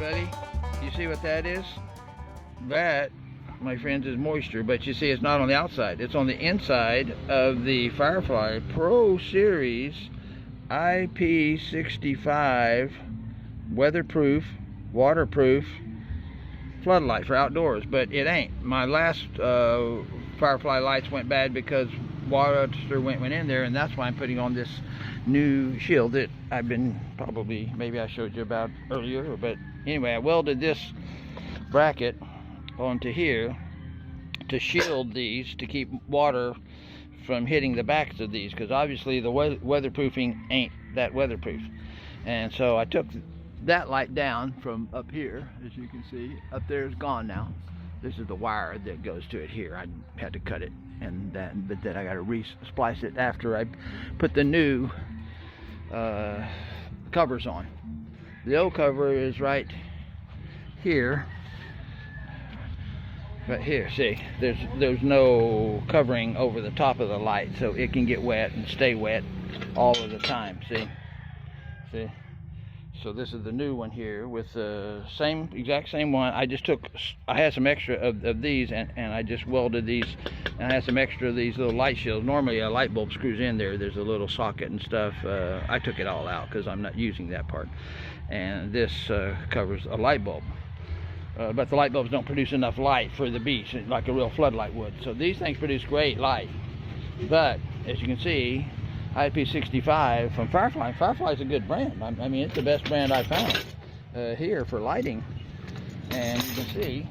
everybody. You see what that is? That, my friends, is moisture, but you see it's not on the outside. It's on the inside of the Firefly Pro Series IP65 weatherproof, waterproof floodlight for outdoors, but it ain't. My last Firefly lights went bad because water went in there, and that's why I'm putting on this new shield that I've been maybe I showed you about earlier. But anyway, I welded this bracket onto here to shield these, to keep water from hitting the backs of these, because obviously the weatherproofing ain't that weatherproof. And so I took that light down from up here. As you can see, up there is gone now. This is the wire that goes to it here. I had to cut it, but then I got to re-splice it after I put the new covers on. The old cover is right here. Right here, see, there's no covering over the top of the light, so it can get wet and stay wet all of the time. See. So this is the new one here with the exact same one. I had some extra of these, and I just welded these, and I had some extra of these little light shields. Normally a light bulb screws in there. There's a little socket and stuff. I took it all out because I'm not using that part. And this covers a light bulb. But the light bulbs don't produce enough light for the beach like a real floodlight would. So these things produce great light. But as you can see, IP65 from Firefly. Firefly's a good brand. I mean, it's the best brand I found here for lighting. And you can see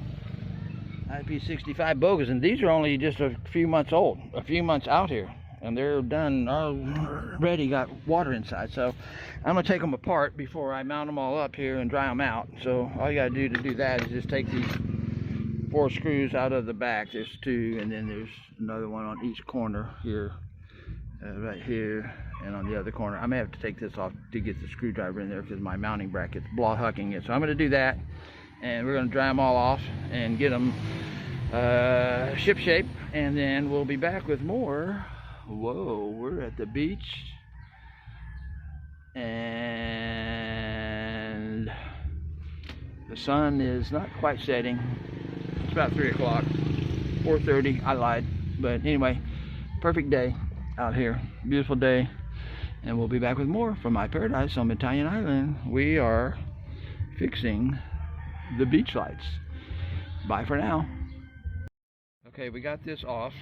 IP65 bogus, and these are only just a few months old, a few months out here, and they're done already got water inside. So I'm gonna take them apart before I mount them all up here and dry them out. So all you gotta do to do that is just take these 4 screws out of the back. There's 2, and then there's another one on each corner here. Right here and on the other corner. I may have to take this off to get the screwdriver in there because my mounting bracket's hucking it. So I'm going to do that, and we're going to dry them all off and get them ship shape, and then we'll be back with more. Whoa, we're at the beach, and the sun is not quite setting. It's about 3 o'clock, 4:30. I lied, but anyway, perfect day out here, beautiful day, and we'll be back with more from my paradise on Bantayan Island. We are fixing the beach lights. Bye for now. Okay, we got this off,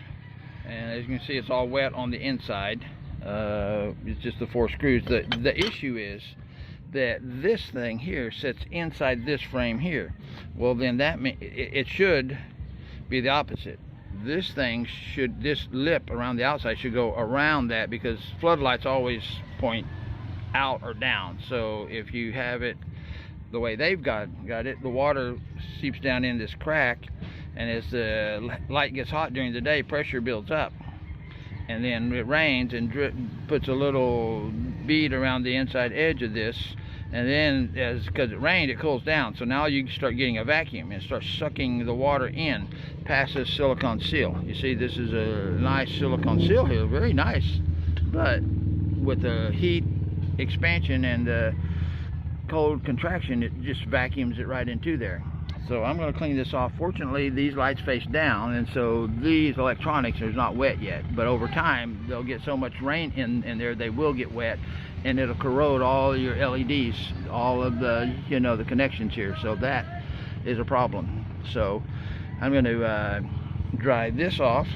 and as you can see, it's all wet on the inside. It's just the 4 screws. The issue is that this thing here sits inside this frame here. Well, then that means it should be the opposite. This lip around the outside should go around that, because floodlights always point out or down. So if you have it the way they've got it, the water seeps down in this crack, and as the light gets hot during the day, pressure builds up, and then it rains and puts a little bead around the inside edge of this, and then because it rained, it cools down. So now you start getting a vacuum and start sucking the water in past this silicone seal. You see, this is a nice silicone seal here, very nice, but with the heat expansion and the cold contraction, it just vacuums it right into there. So I'm going to clean this off. Fortunately, these lights face down, and so these electronics are not wet yet, but over time they'll get so much rain in there, they will get wet, and it'll corrode all your LEDs, all of the, you know, the connections here. So that is a problem. So I'm going to dry this off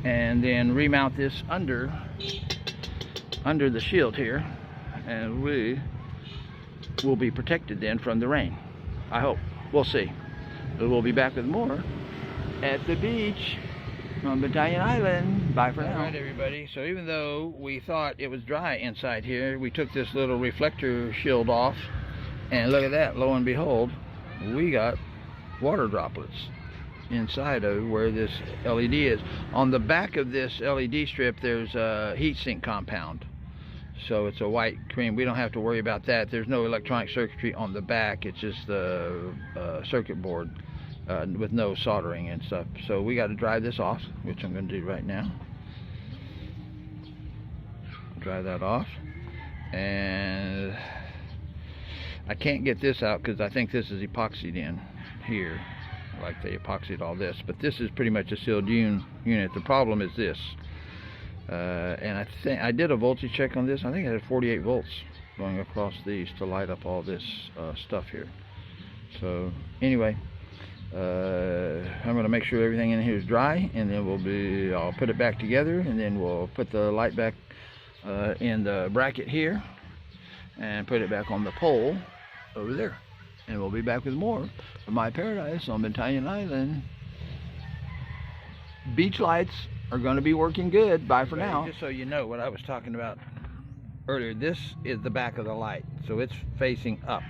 and then remount this under the shield here, and we will be protected then from the rain, I hope. We'll see. But we'll be back with more at the beach on Bantayan Island. Bye for now. All right, everybody. So even though we thought it was dry inside here, we took this little reflector shield off, and look at that. Lo and behold, we got water droplets inside of where this LED is. On the back of this LED strip, there's a heat sink compound. So it's a white cream. We don't have to worry about that. There's no electronic circuitry on the back. It's just the circuit board with no soldering and stuff. So we got to dry this off, which I'm going to do right now. Dry that off. And I can't get this out because I think this is epoxied in here, like they epoxied all this, but this is pretty much a sealed unit. The problem is this, and I think I did a voltage check on this. I think I had 48 volts going across these to light up all this stuff here. So anyway, I'm going to make sure everything in here is dry, and then I'll put it back together, and then we'll put the light back in the bracket here and put it back on the pole over there, and we'll be back with more of My Paradise on Bantayan Island. Beach lights are going to be working good. Bye for now. Just so you know what I was talking about earlier, this is the back of the light, so it's facing up,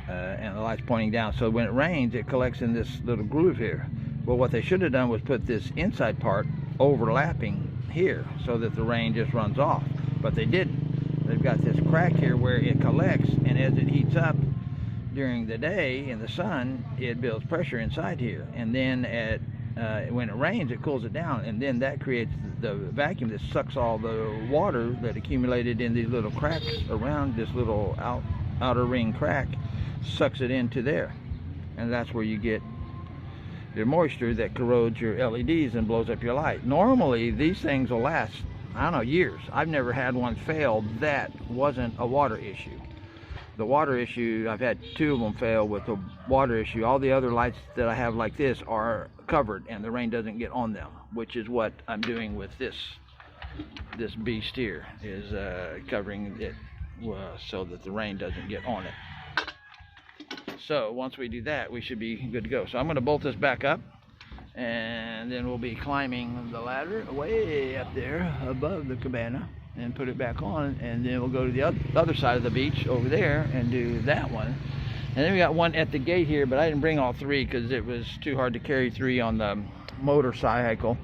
and the light's pointing down, so when it rains it collects in this little groove here. Well, what they should have done was put this inside part overlapping here so that the rain just runs off, but they didn't. They've got this crack here where it collects, and as it heats up during the day in the sun, it builds pressure inside here, and then when it rains it cools it down, and then that creates the vacuum that sucks all the water that accumulated in these little cracks around this little outer ring crack, sucks it into there, and that's where you get the moisture that corrodes your LEDs and blows up your light. Normally these things will last, I don't know, years. I've never had one fail that wasn't a water issue. The water issue, I've had 2 of them fail with the water issue. All the other lights that I have like this are covered and the rain doesn't get on them, which is what I'm doing with this beast here, is covering it so that the rain doesn't get on it. So once we do that, we should be good to go. So I'm going to bolt this back up, and then we'll be climbing the ladder way up there above the cabana and put it back on, and then we'll go to the other side of the beach over there and do that one. And then we got one at the gate here, but I didn't bring all 3 because it was too hard to carry 3 on the motorcycle,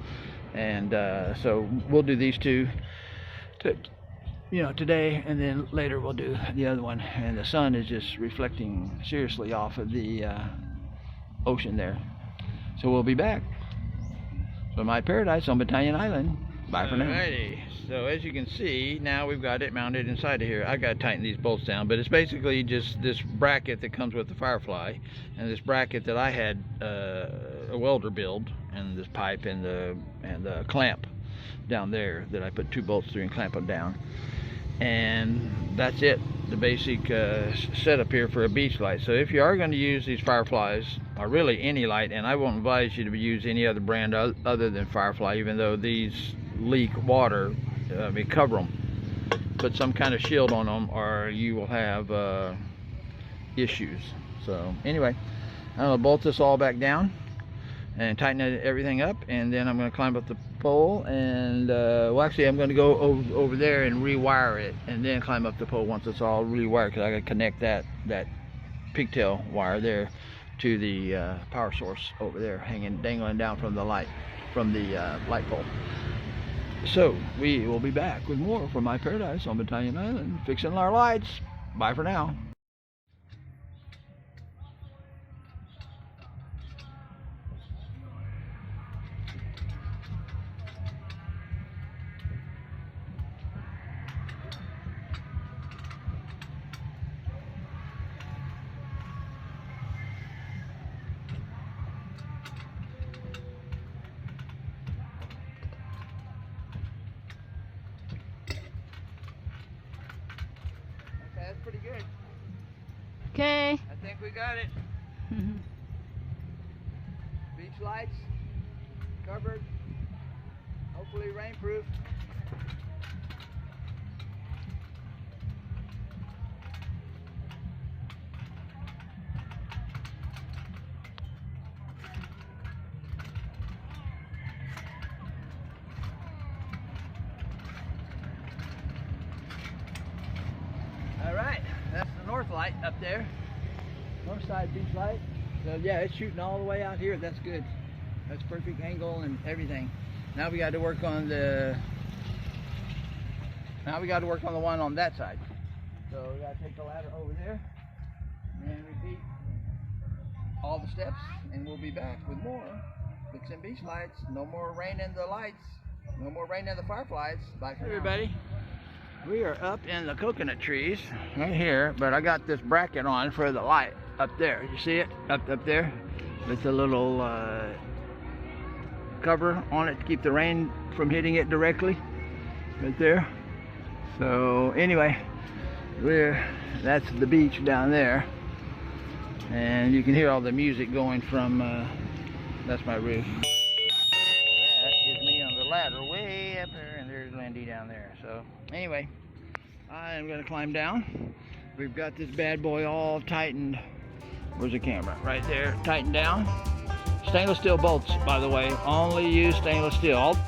and so we'll do these 2 today, and then later we'll do the other one. And the sun is just reflecting seriously off of the ocean there. So we'll be back. So My Paradise on Bantayan Island. Bye for now. Alrighty, so as you can see, now we've got it mounted inside of here. I got to tighten these bolts down, but it's basically just this bracket that comes with the Firefly, and this bracket that I had a welder build, and this pipe and the clamp down there that I put 2 bolts through and clamp them down. And that's it, the basic setup here for a beach light. So if you are going to use these Fireflies, or really any light, and I won't advise you to use any other brand other than Firefly, even though these leak water, cover them, put some kind of shield on them, or you will have issues. So anyway, I'm going to bolt this all back down and tighten everything up, and then I'm going to climb up the pole, and well, actually I'm going to go over there and rewire it, and then climb up the pole once it's all rewired, because I got to connect that pigtail wire there to the power source over there, dangling down from the light pole. So we will be back with more from My Paradise on Bantayan Island, fixing our lights. Bye for now. That's pretty good. Okay. I think we got it. Beach lights covered, hopefully rainproof. Alright, that's the north light up there. North side beach light. So yeah, it's shooting all the way out here. That's good. That's perfect angle and everything. Now we got to work on the one on that side. So we got to take the ladder over there and repeat all the steps, and we'll be back with more fixing beach lights. No more rain in the lights. No more rain in the Fireflies. Bye for now. Everybody. We are up in the coconut trees right here, but I got this bracket on for the light up there. You see it? Up there with a little cover on it to keep the rain from hitting it directly right there. So anyway, that's the beach down there, and you can hear all the music going from that's my roof. That is me on the ladder way up there, and there's Lindy down there. So anyway, I am going to climb down. We've got this bad boy all tightened. Where's the camera? Right there, tightened down. Stainless steel bolts, by the way. Only use stainless steel.